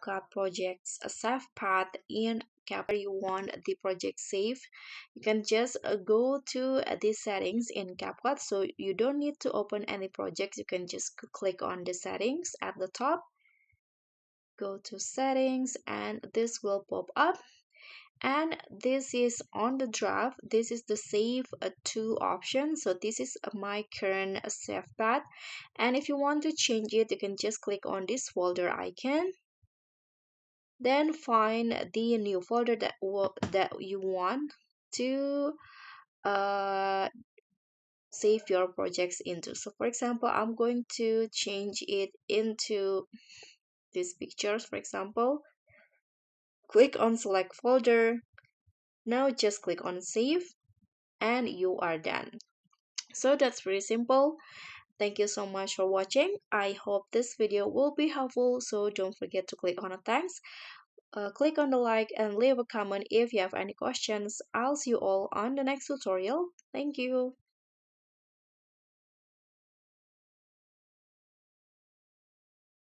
CapCut projects a save path in CapCut you want the project saved, you can just go to these settings in CapCut. So you don't need to open any projects. You can just click on the settings at the top, go to settings, and this will pop up. And this is on the draft. This is the save to option. So this is my current save path, and if you want to change it, you can just click on this folder icon, then find the new folder that you want to uh, save your projects into. So for example, I'm going to change it into these pictures. For example, click on select folder. Now just click on save, and you are done. So that's pretty simple. Thank you so much for watching. I hope this video will be helpful. So don't forget to click on a thanks, click on the like, and leave a comment if you have any questions. I'll see you all on the next tutorial. Thank you.